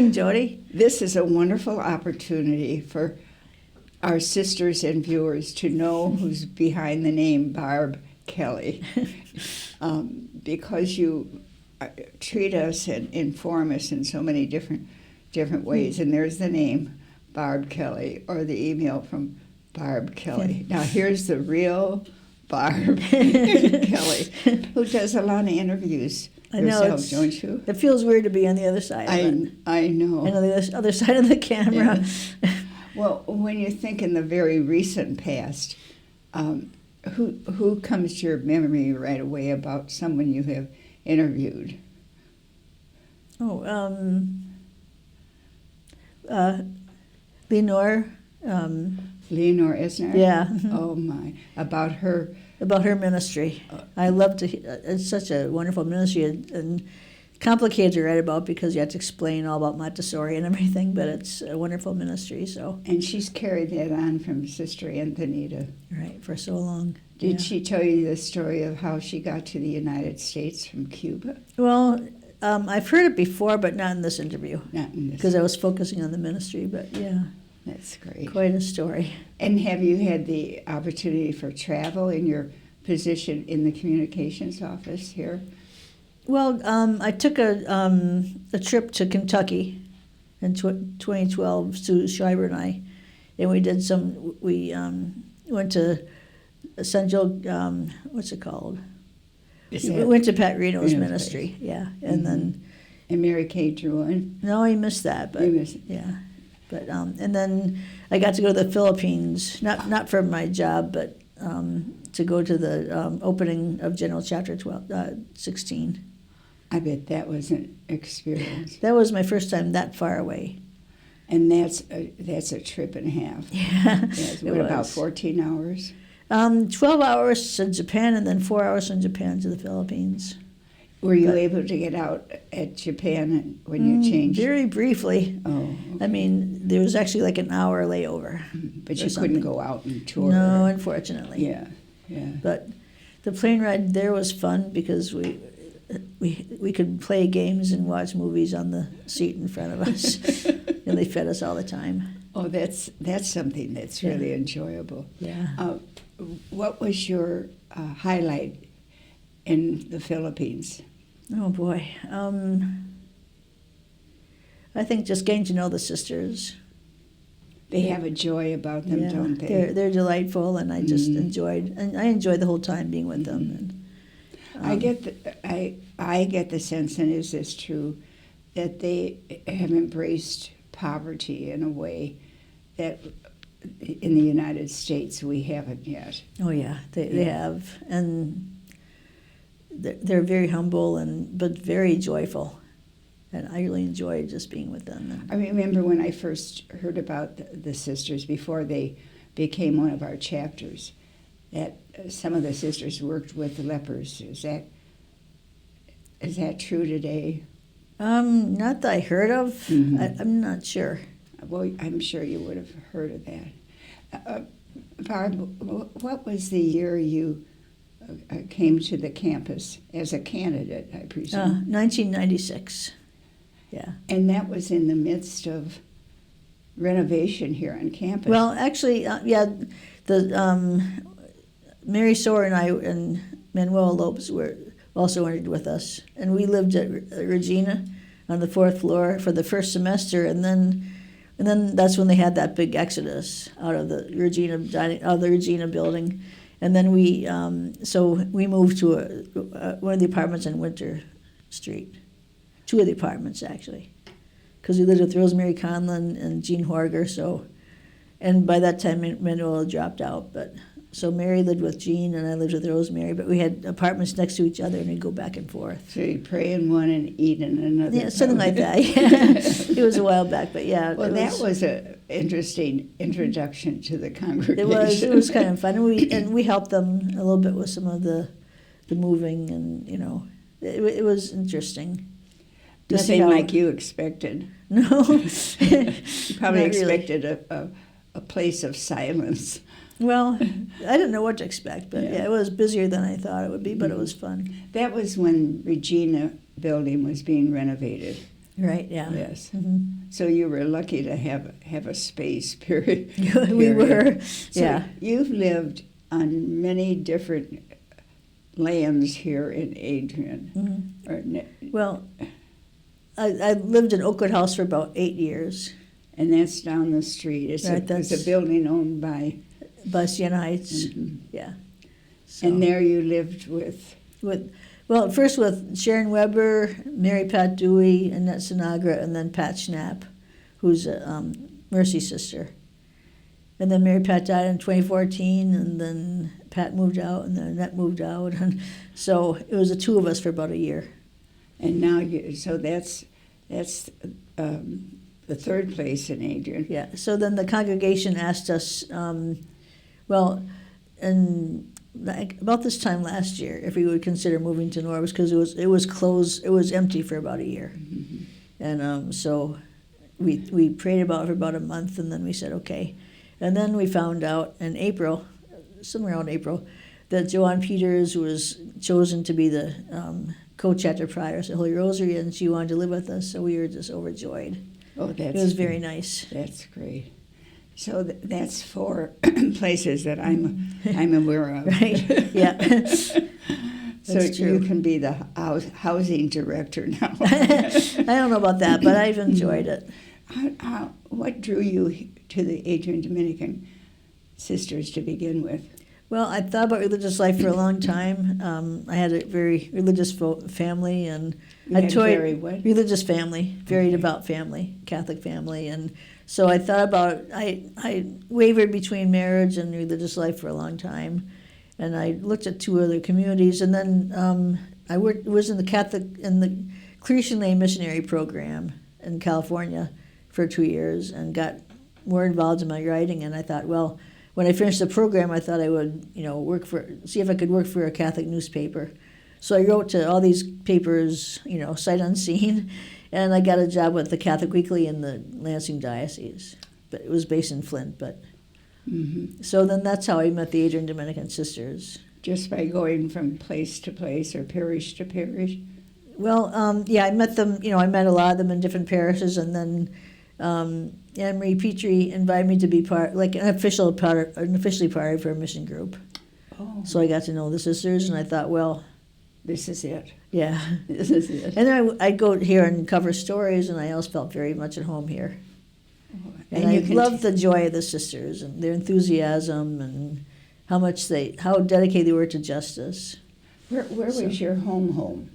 morning, Jody. This is a wonderful opportunity for our sisters and viewers to know who's behind the name Barb Kelley, because you treat us and inform us in so many different ways. And there's the name, Barb Kelley, or the email from Barb Kelley. Now here's the real Barb Kelley, who does a lot of interviews yourself, don't you? It feels weird to be on the other side of it. I know. And on the other side of the camera. Yeah. Well, when you think in the very recent past, who comes to your memory right away about someone you have interviewed? Oh, Lenore. Leonore Esner? Yeah. Oh, my. About her ministry. I love to. It's such a wonderful ministry and complicated to write about because you have to explain all about Montessori and everything. But it's a wonderful ministry. So. And she's carried that on from Sister Anthonita. Right, for so long. Did she tell you the story of how she got to the United States from Cuba? Well, I've heard it before, but not in this interview. Not in this. Because I was focusing on the ministry. But yeah. That's great. Quite a story. And have you had the opportunity for travel in your position in the communications office here? Well, I took a trip to Kentucky in 2012, Sue Schreiber and I, and we did we went to Central, what's it called? We went to Pat Reno's ministry, yeah, and then... And Mary Kay Druin? No, he missed that, but... You missed it. Yeah. But and then I got to go to the Philippines, not for my job, but to go to the opening of General Chapter 16. I bet that was an experience. That was my first time that far away. And that's a trip and a half. Yeah, what, about 14 hours? 12 hours to Japan and then 4 hours from Japan to the Philippines. Were you able to get out at Japan when you changed? Very briefly. Oh. Okay. I mean, there was actually like an hour layover. But you couldn't go out and tour? No, unfortunately. Yeah. But the plane ride there was fun because we could play games and watch movies on the seat in front of us. And they fed us all the time. Oh, that's something that's really enjoyable. Yeah. What was your highlight in the Philippines? Oh, boy. I think just getting to know the sisters. They have a joy about them, don't they? They're delightful, and I just enjoyed the whole time being with them. And, I get the sense, and is this true, that they have embraced poverty in a way that in the United States we haven't yet. Oh yeah, they have, and they're very humble but very joyful. And I really enjoyed just being with them. I remember when I first heard about the sisters before they became one of our chapters, that some of the sisters worked with lepers. Is that true today? Not that I heard of. Mm-hmm. I'm not sure. Well, I'm sure you would have heard of that. Barb, what was the year you came to the campus as a candidate, I presume? 1996. Yeah. And that was in the midst of renovation here on campus. Well, actually, the Mary Soar and I and Manuel Lopez were also entered with us, and we lived at Regina on the 4th floor for the first semester, and then that's when they had that big exodus out of the Regina building, and then we moved to one of the apartments on Winter Street. 2 of the apartments, actually, because we lived with Rosemary Conlon and Jean Horger. And by that time, Manuel had dropped out. But so Mary lived with Jean, and I lived with Rosemary. But we had apartments next to each other, and we'd go back and forth. So you'd pray in one and eat in another. Yeah, something like that. Yeah. It was a while back, but yeah. Well, that was an interesting introduction to the congregation. It was kind of fun, and we helped them a little bit with some of the moving, and it was interesting. Nothing like you expected. No. You probably expected a place of silence. Well, I didn't know what to expect, but yeah, it was busier than I thought it would be, but it was fun. That was when Regina building was being renovated. Right, yeah. Yes. Hmm. So you were lucky to have a space, period. We were, So yeah. you've lived on many different lands here in Adrian. Hmm. Or, Well, I lived in Oakwood House for about 8 years, and that's down the street. It's, Right, it's a that's- building owned by... by Siena Heights, Mhm. yeah. So, And there you lived with... well, first with Sharon Weber, Mary Pat Dewey, Annette Sinagra, and then Pat Schnapp, who's a Mercy sister. And then Mary Pat died in 2014, and then Pat moved out, and then Annette moved out, and so it was the two of us for about a year. And now so that's the third place in Adrian. Yeah. So then the congregation asked us, well, and about this time last year, if we would consider moving to Norwich, because it was closed, it was empty for about a year, Mm-hmm. and so we prayed about it for about a month, and then we said okay, and then we found out in April, somewhere around April, that Joanne Peters was chosen to be the co-chapter prioress at Holy Rosary, and she wanted to live with us, so we were just overjoyed. Oh, that's... It was very nice. That's great. So that's 4 places that I'm aware of. Right, yeah. So That's you true. can be the housing director now. I don't know about that, but I've enjoyed it. What drew you to the Adrian Dominican Sisters to begin with? Well, I thought about religious life for a long time. I had a very religious family, and You I had toyed very what? religious family, very Okay. devout family, Catholic family, and so I thought about. I wavered between marriage and religious life for a long time, and I looked at 2 other communities, and then I was in the Creation Lane Missionary Program in California for 2 years, and got more involved in my writing, and I thought, well, when I finished the program, I thought I would, see if I could work for a Catholic newspaper. So I wrote to all these papers, sight unseen, and I got a job with the Catholic Weekly in the Lansing Diocese. But it was based in Flint. But Mm-hmm. so then that's how I met the Adrian Dominican Sisters. Just by going from place to place or parish to parish? Well, yeah, I met them. I met a lot of them in different parishes, and then Anne Marie Petrie invited me to be officially part of her mission group. Oh, So I got to know the sisters, and I thought, well, this is it. yeah. This is it. And then I'd go here and cover stories, and I also felt very much at home here. And I loved the joy of the sisters and their enthusiasm and how dedicated they were to justice. Where was your home?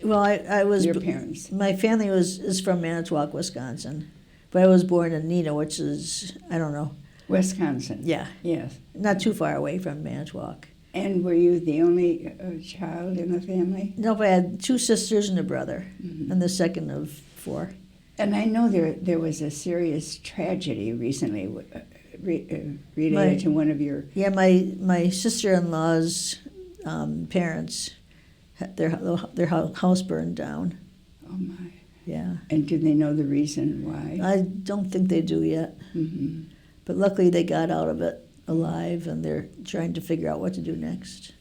Well, I was. Your parents? My family is from Manitowoc, Wisconsin, but I was born in Neenah, which is, I don't know. Wisconsin. Yeah, Yes. not too far away from Manitowoc. And were you the only child in the family? Nope, I had 2 sisters and a brother, Mhm. and the second of 4. And I know there was a serious tragedy recently related to one of your... Yeah, my sister-in-law's parents, their house burned down. Oh, my. Yeah, And do they know the reason why? I don't think they do yet, Mm-hmm. but luckily they got out of it alive, and they're trying to figure out what to do next.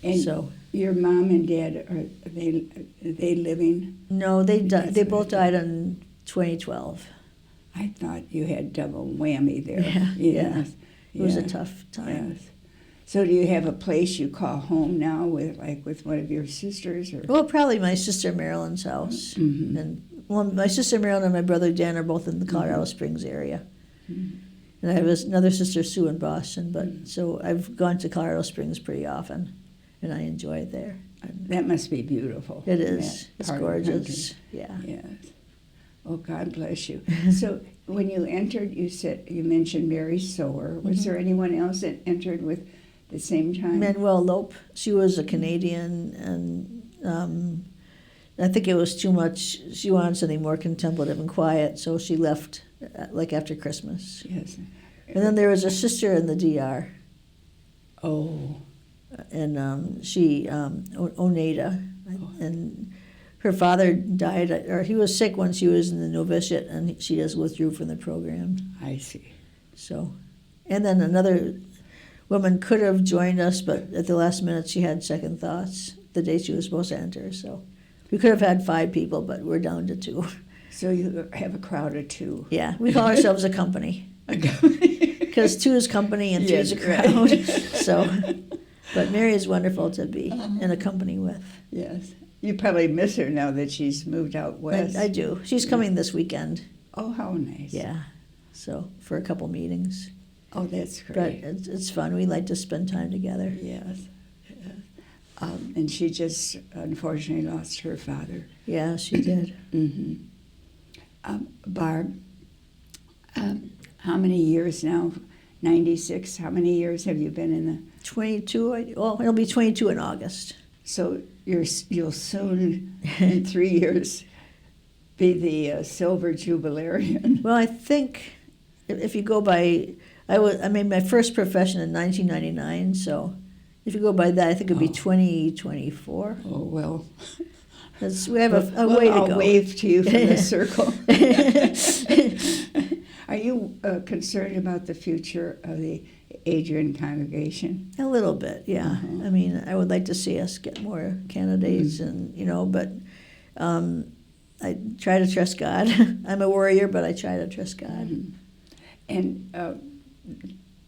And So your mom and dad, are they living? no, they That's both right. died in 2012. I thought you had double whammy there. Yeah, yeah. Yes. It was a Yeah. tough time. Yes. So do you have a place you call home now with one of your sisters? Or? Well, probably my sister Marilyn's house, Mhm. and my sister Marilyn and my brother Dan are both in the Colorado Mhm. Springs area. Mhm. And I have another sister, Sue, in Boston, but Mm. so I've gone to Colorado Springs pretty often, and I enjoy it there. That must be beautiful. It that is. It's part of the gorgeous. Yeah. country. Yes. Oh, God bless you. So when you entered, you mentioned Mary Sower. Was Mhm. there anyone else that entered with the same time? Manuel Lope, she was a Canadian, and I think it was too much. She wanted something more contemplative and quiet, so she left after Christmas. Yes. And then there was a sister in the DR, Oh. and she, Oneida, Oh. and her father died, or he was sick when she was in the novitiate, and she just withdrew from the program. I see. So, and then another woman could have joined us, but at the last minute she had second thoughts the day she was supposed to enter. So We could have had 5 people, but we're down to 2. So you have a crowd of 2. Yeah, we call ourselves a company. Because 2 is company and 3 is a Yes, crowd. right. So, but Mary is wonderful to be in a company with. Yes. You probably miss her now that she's moved out west. I do. She's coming this weekend. Oh, how nice. Yeah. So for a couple meetings. Oh, that's But great. it's fun. We like to spend time together. Yes. Yes. And she just unfortunately lost her father. Yeah, she did. Mm-hmm. Barb, how many years now? 96. How many years have you been in the? 22. Well, it'll be 22 in August. So you'll soon, in 3 years, be the silver jubilarian. Well, I think if you go by, I made my first profession in 1999. So if you go by that, I think it'd be 2024. Oh well. We have a way to I'll go. wave to you from the circle. Are you concerned about the future of the Adrian congregation? A little bit, yeah. Uh-huh. I mean, I would like to see us get more candidates, and but I try to trust God. I'm a warrior, but I try to trust God. Mm-hmm. And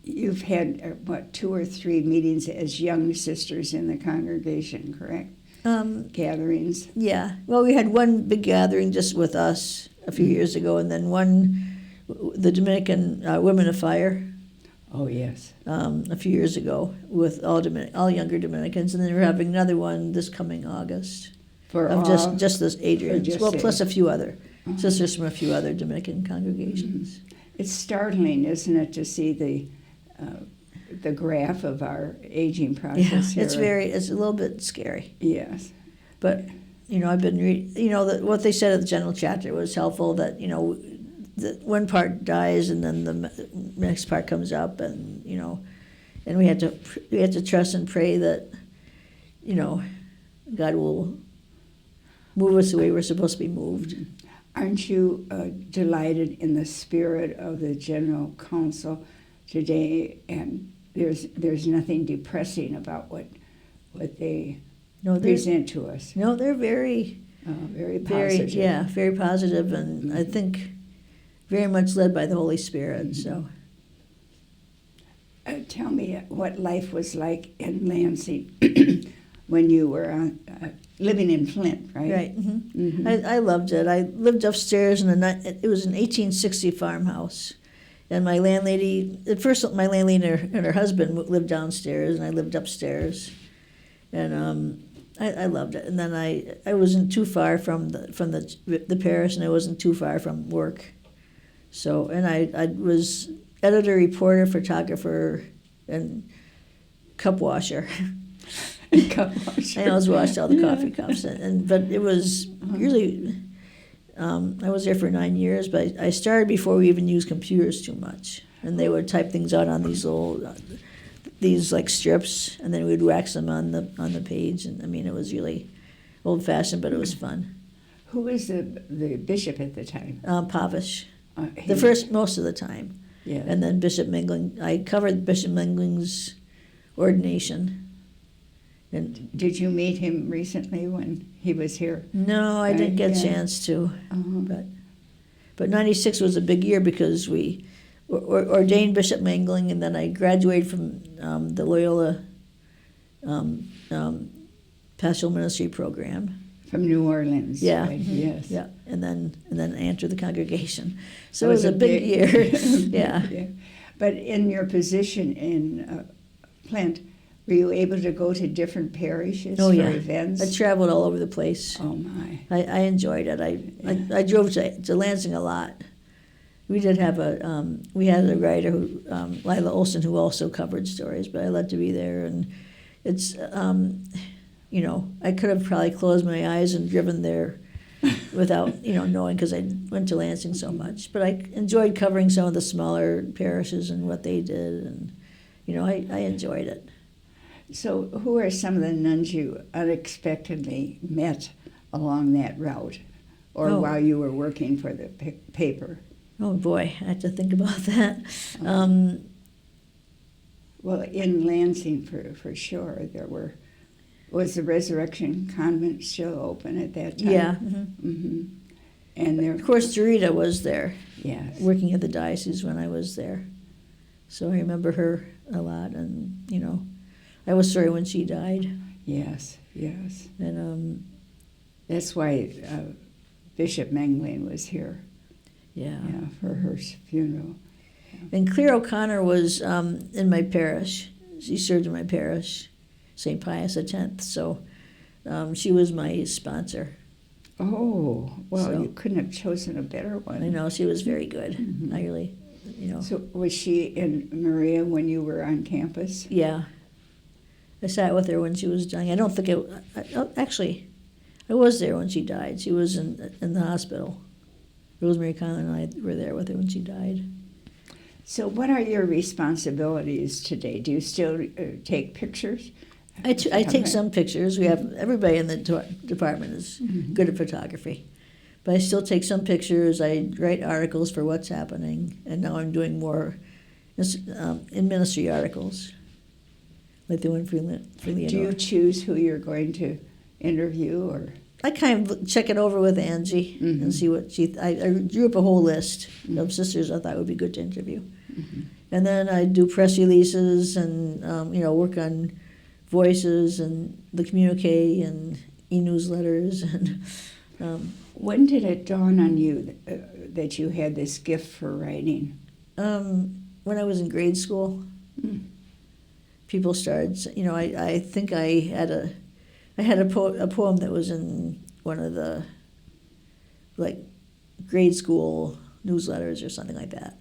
you've had 2 or 3 meetings as young sisters in the congregation, correct? Gatherings. Yeah. Well, we had one big gathering just with us a few years ago, and then the Dominican Women of Fire. Oh yes. A few years ago with all younger Dominicans, and then we're having another one this coming August of just this Adrian. Well, plus a few other sisters from a few other Dominican congregations. Mm-hmm. It's startling, isn't it, to see the graph of our aging process here? It's a little bit scary. Yes. But I've been what they said at the general chapter was helpful. That the one part dies and then the next part comes up, and and we had to trust and pray that God will move us the way we're supposed to be moved. Aren't you delighted in the spirit of the General Council today? And there's nothing depressing about what they present to us. No, they're very positive. very positive, and I think very much led by the Holy Spirit. So, tell me what life was like in Lansing when you were living in Flint, right? Right. Mm-hmm. Mm-hmm. I loved it. I lived upstairs it was an 1860 farmhouse, and my landlady at first my landlady and her husband lived downstairs, and I lived upstairs, and I loved it. And then I wasn't too far from the parish, and I wasn't too far from work. So, and I was editor, reporter, photographer, and cup washer. I always washed all the coffee cups, but it was really. I was there for 9 years, but I started before we even used computers too much, and they would type things out on these these like strips, and then we'd wax them on the page, and I mean it was really old fashioned, but it was fun. Who was the bishop at the time? Pavish. The first, most of the time. Yeah. And then Bishop Mingling. I covered Bishop Mingling's ordination. And did you meet him recently when he was here? No, I didn't get a chance to. Uh-huh. But 96 was a big year because we ordained Bishop Mingling, and then I graduated from the Loyola Pastoral Ministry program. From New Orleans. Yeah. Right? Mm-hmm. Yes. Yeah. And then entered the congregation. So it was a big year. Yeah. But in your position in Flint, were you able to go to different parishes for events? I traveled all over the place. Oh my! I enjoyed it. I drove to Lansing a lot. We did have we had a writer who Lila Olson, who also covered stories, but I loved to be there, and it's I could have probably closed my eyes and driven there without knowing, because I went to Lansing so much. But I enjoyed covering some of the smaller parishes and what they did, and I enjoyed it. So who are some of the nuns you unexpectedly met along that route, or while you were working for the paper? Oh boy, I have to think about that. Well, in Lansing for sure there were Was the Resurrection Convent still open at that time? Yeah. Mm-hmm. And there, Of course, Dorita was there, yes. working at the diocese when I was there. So I remember her a lot, and, you know, I was sorry when she died. Yes, yes. And, That's why Bishop Mengling was here, yeah. for her funeral. And Claire O'Connor was in my parish. She served in my parish, St. Pius X. So she was my sponsor. Oh, well, So- you couldn't have chosen a better one. I know, she was very good. Mhm. I really, you know. So was she in Maria when you were on campus? Yeah. I sat with her when she was dying. I don't think actually, I was there when she died. She was in the hospital. Rosemary Conlon and I were there with her when she died. So what are your responsibilities today? Do you still take pictures? I take some pictures. We have everybody in the department is good at photography, but I still take some pictures. I write articles for what's happening, and now I'm doing more in ministry articles, like the one for Leonora. Do you choose who you're going to interview, or? I kind of check it over with Angie Mhm. and see what I drew up a whole list of sisters I thought would be good to interview. Mhm. And then I do press releases and, work on voices and the communique and e-newsletters. And When did it dawn on you that you had this gift for writing? when I was in grade school, Mm. people started, I think I had a poem that was in one of the, like, grade school newsletters or something like that.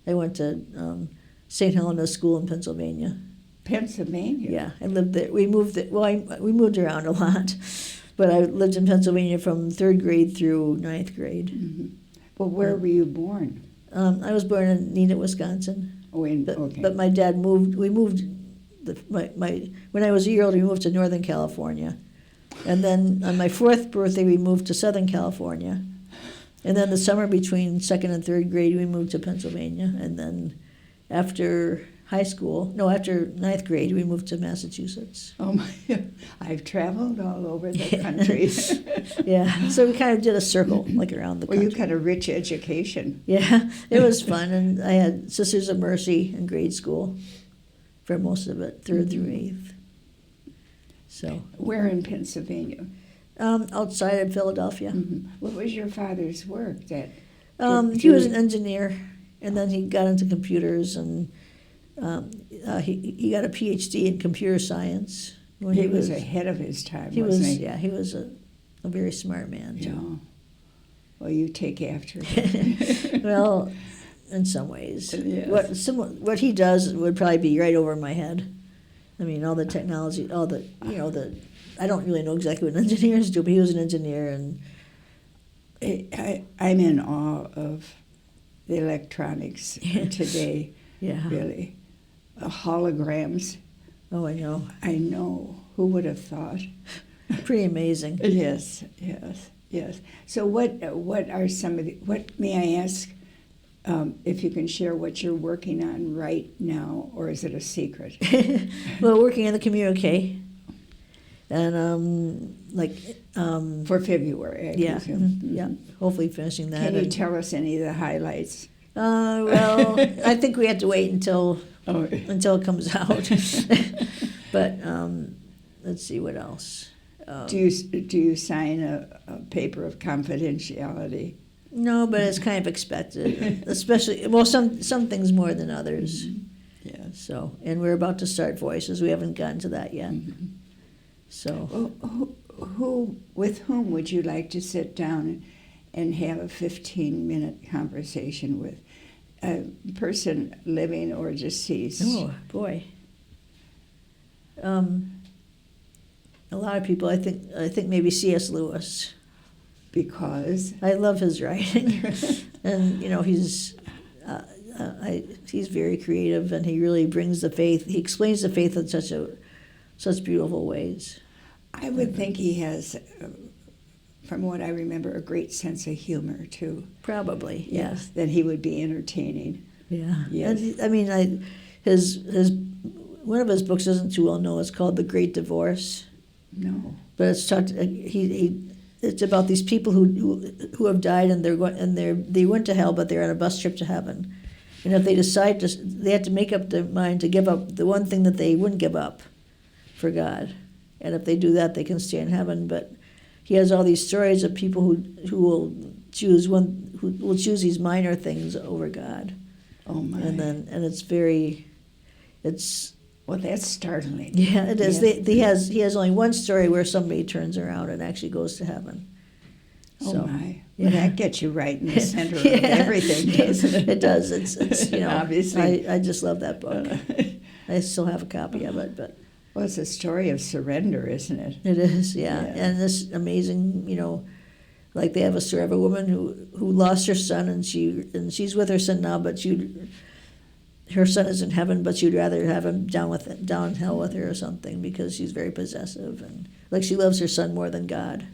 I went to St. Helena's School in Pennsylvania. Pennsylvania? Yeah, I lived there. We moved we moved around a lot, but I lived in Pennsylvania from 3rd grade through 9th grade. Mm-hmm. Well, where were you born? I was born in Neenah, Wisconsin. Oh, okay. But my dad moved. We moved. When I was a year old, we moved to Northern California, and then on my 4th birthday, we moved to Southern California, and then the summer between 2nd and 3rd grade, we moved to Pennsylvania, and then after 9th grade, we moved to Massachusetts. Oh my! I've traveled all over the country. Yeah, so we kind of did a circle, like around the Well, country. you got a rich education. Yeah, it was fun, and I had Sisters of Mercy in grade school for most of it, 3rd through 8th. So, Where in Pennsylvania? outside of Philadelphia. Mm-hmm. What was your father's work? He was an engineer, and then he got into computers, and he got a PhD in computer science. When He was ahead of his time, He wasn't was, he? yeah, he was a very smart man, Yeah. too. Well, you take after him. Well, in some ways. Yes. What he does would probably be right over my head. I mean, all the technology, I don't really know exactly what engineers do, but he was an engineer, and I'm in awe of the electronics today, yeah. really. Holograms. Oh, I know. I know. Who would have thought? Pretty amazing. Yes, yes, yes. So what are some of what may I ask if you can share what you're working on right now, or is it a secret? Well, working in the communique, and For February, I yeah, presume. yeah. Hopefully finishing that. Can you and- tell us any of the highlights? Well, I think we have to wait until Oh, it comes out. But let's see what else. do you sign a paper of confidentiality? No, but it's kind of expected, especially some things more than others. Yes. So, and we're about to start Voices. We haven't gotten to that yet. Mhm. So, Well, with whom would you like to sit down and have a 15-minute conversation with? A person living or deceased? oh boy. A lot of people. I think maybe C.S. Lewis. Because? I love his writing, and he's very creative, and he really brings the faith. He explains the faith in such beautiful ways. I would think he has, from what I remember, a great sense of humor, too. Probably, yes. That he would be entertaining. Yeah. Yes. And I mean, his one of his books isn't too well known. It's called The Great Divorce. No. But it's taught, it's about these people who have died and they went to hell, but they're on a bus trip to heaven. And if they decide they have to make up their mind to give up the one thing that they wouldn't give up for God. And if they do that, they can stay in heaven. But he has all these stories of people who will choose these minor things over God. Oh my! And it's well, that's startling. Yeah, it is. Yes. He has only one story where somebody turns around and actually goes to heaven. Oh So, my! Yeah. Well, that gets you right in the center of everything, doesn't it? It does. It's Obviously. I just love that book. I still have a copy of it, but. Well, it's a story of surrender, isn't it? It is, yeah. And this amazing, like they have a story of a woman who lost her son, and she's with her son now, but her son is in heaven, but she'd rather have him down in hell with her or something because she's very possessive, and like she loves her son more than God.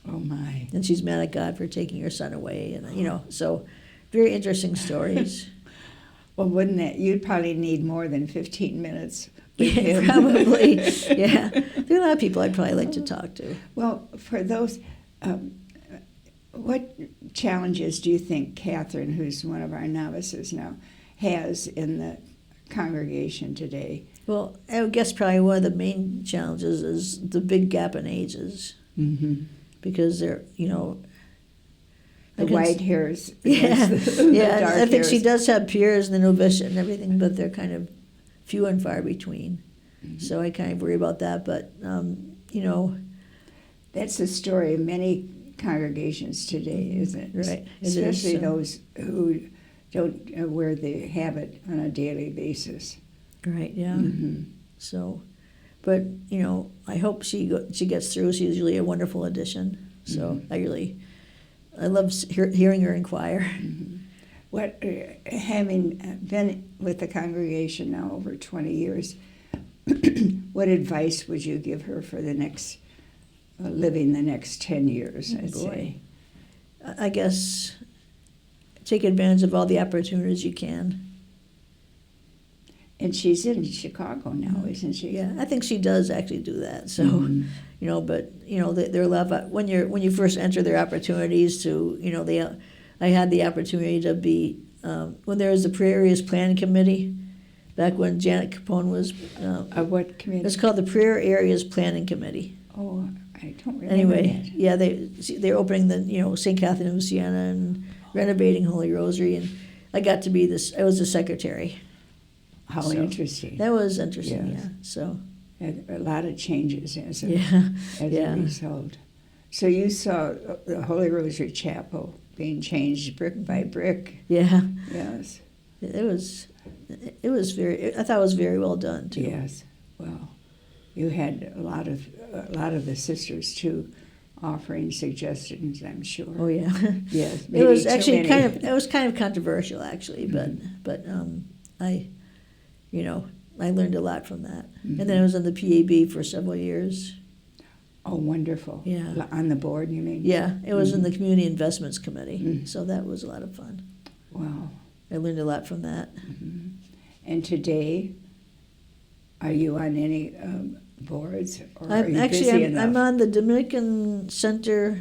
Oh my! And she's mad at God for taking her son away, and so very interesting stories. Well, you'd probably need more than 15 minutes. Yeah, probably. Yeah, there are a lot of people I'd probably like to talk to. Well, for those, what challenges do you think Catherine, who's one of our novices now, has in the congregation today? Well, I would guess probably one of the main challenges is the big gap in ages. Mm-hmm. Because they're, the white hairs. Yeah, the dark I think hairs. she does have peers and the novitiate and everything, but they're kind of few and far between. Mm-hmm. So I kind of worry about that, but, That's the story of many congregations today, isn't it? Right. Especially those who don't wear the habit on a daily basis. Right, yeah. Mm-hmm. So, but, I hope she gets through. She's really a wonderful addition. So Mm-hmm. I love hearing her inquire. Mm-hmm. Having been with the congregation now over 20 years, what advice would you give her for the next, living the next 10 years, I'd say? I guess take advantage of all the opportunities you can. And she's in Chicago now, isn't she? Yeah, I think she does actually do that. So, Mm-hmm. There are a lot of, when you first enter their opportunities to, I had the opportunity to be, when there was the Prayer Areas Planning Committee, back when Janet Capone was. What committee? It's called the Prayer Areas Planning Committee. Oh, I don't remember Anyway, that. yeah, they're opening the, St. Catherine of Siena and renovating Holy Rosary, and I got to be I was the secretary. How interesting. That was interesting, Yes. yeah. So. And a lot of changes as a Yeah. result. So you saw the Holy Rosary Chapel being changed brick by brick. Yeah. Yes. It was I thought it was very well done too. Yes. Well, you had a lot of the sisters too offering suggestions, I'm sure. Oh yeah. Yes. It was maybe too actually many. it was kind of controversial actually, but I learned a lot from that. Mm-hmm. And then I was on the PAB for several years. Oh, wonderful. Yeah. On the board, you mean? Yeah, it was in the Community Investments Committee, Mm-hmm. so that was a lot of fun. Wow. I learned a lot from that. Mm-hmm. And today, are you on any boards, or are you busy enough? I'm on the Dominican Center.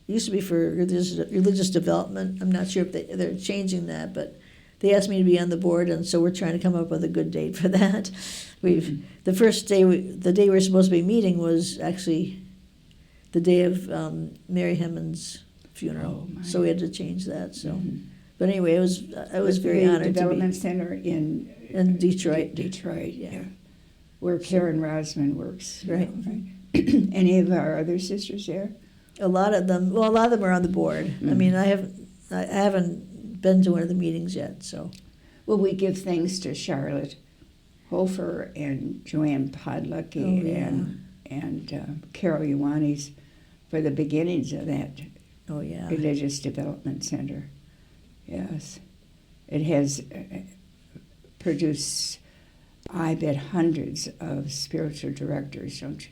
It used to be for religious development. I'm not sure if they're changing that, but they asked me to be on the board, and so we're trying to come up with a good date for that. The first day, the day we're supposed to be meeting was actually the day of Mary Hemmons' funeral, so we had to change that. So, but anyway, I was very honored to be. Development Center in Detroit. Detroit, Yeah. Where Karen Rosman works. Right. Any of our other sisters there? A lot of them are on the board. Mm-hmm. I mean, I haven't been to one of the meetings yet, so. Well, we give thanks to Charlotte Hofer and Joanne Podlucky and Carol Ioannis for the beginnings of that Religious Development Center. Yes. It has produced, I bet, hundreds of spiritual directors, don't you?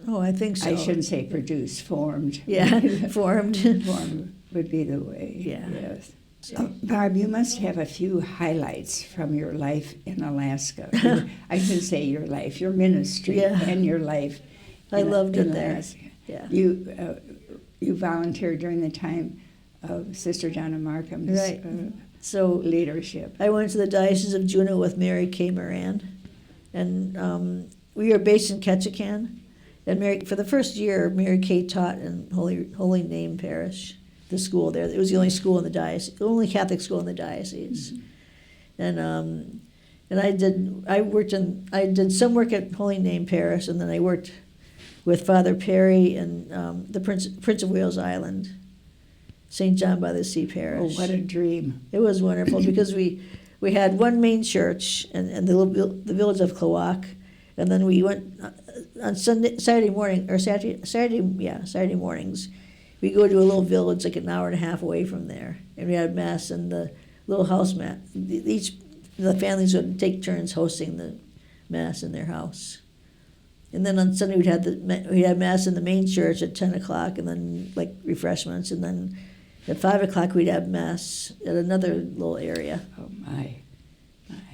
Oh, I think so. I shouldn't say produced, formed. Yeah, formed. Formed would be the way. Yeah. Yes. Barb, you must have a few highlights from your life in Alaska. I shouldn't say your life, your ministry and your life I loved it in there. Alaska. Yeah. You volunteered during the time of Sister Donna Markham's Right. So leadership. I went to the Diocese of Juneau with Mary K. Moran, and we were based in Ketchikan. And for the first year, Mary Kay taught in Holy Name Parish, the school there. It was the only school in the diocese, the only Catholic school in the diocese. Mm-hmm. And I did some work at Holy Name Parish, and then I worked with Father Perry and the Prince of Wales Island, St. John by the Sea Parish. Oh, what a dream! It was wonderful because we had one main church in the village of Cloac, and then we went on Saturday mornings. We go to a little village like an hour and a half away from there, and we had mass in the little house mat. The families would take turns hosting the mass in their house. And then on Sunday we'd have mass in the main church at 10:00, and then like refreshments, and then at 5:00 we'd have mass at another little area. Oh my!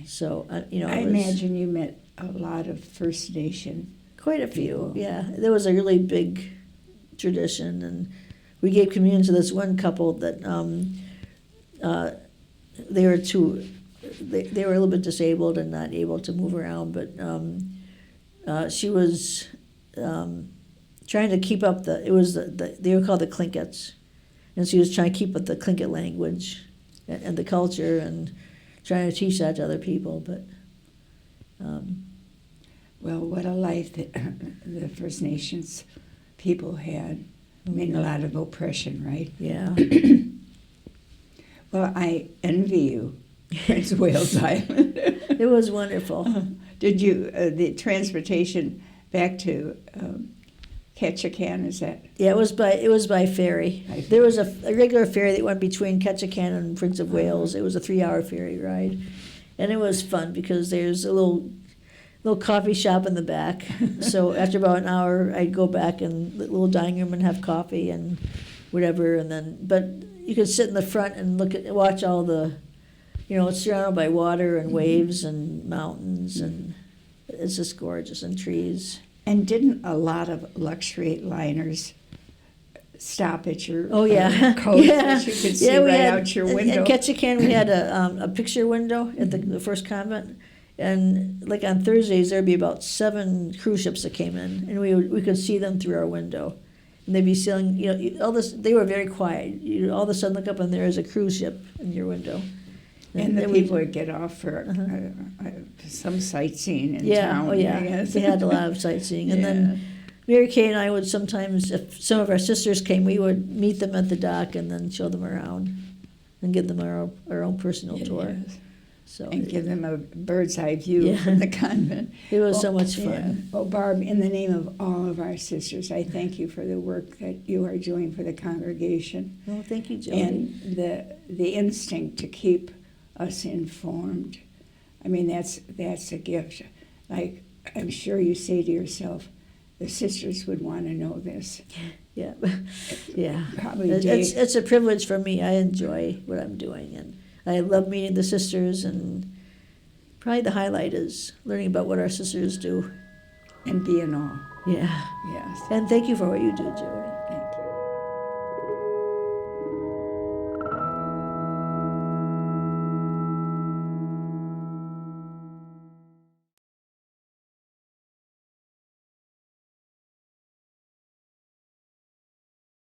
So I imagine you met a lot of First Nation. Quite a few, people. yeah. There was a really big tradition, and we gave communion to this one couple that they were a little bit disabled and not able to move around, but she was trying to keep up they were called the Tlinkets, and she was trying to keep up the Tlingit language and the culture and trying to teach that to other people, but. Well, what a life that the First Nations people had. I mean, a lot of oppression, right? Yeah. Well, I envy you, Prince Wales Island. It was wonderful. Did you, the transportation back to Ketchikan, is that? Yeah, it was by ferry. By There was a regular ferry that went between Ketchikan and Prince of Wales. It was a 3-hour ferry ride, and it was fun because there's a little coffee shop in the back. So after about an hour, I'd go back in the little dining room and have coffee and whatever, but you could sit in the front and watch all the, it's surrounded by water and waves and mountains, and it's just gorgeous, and trees. And didn't a lot of luxury liners stop at your coast that you could see out your window? In Ketchikan, we had a picture window at the first convent. And like on Thursdays, there'd be about 7 cruise ships that came in, and we could see them through our window. And they'd be sailing, all this. They were very quiet. You all of a sudden look up, and there is a cruise ship in your window. And the people would get off for some sightseeing in town. Oh yeah, I guess. They had a lot of sightseeing. And then Mary Kay and I would sometimes, if some of our sisters came, we would meet them at the dock and then show them around and give them our own personal tour. Yes. So and give them a bird's eye view from the convent. It was so much fun. Yeah. Well, Barb, in the name of all of our sisters, I thank you for the work that you are doing for the congregation. Well, thank you, Jody. And the instinct to keep us informed. I mean, that's a gift. Like, I'm sure you say to yourself, the sisters would want to know this. Yeah, yeah. Probably it's a privilege for me. I enjoy what I'm doing, and I love meeting the sisters, and probably the highlight is learning about what our sisters do. And be in awe. Yeah. Yes. And thank you for what you do, Jody.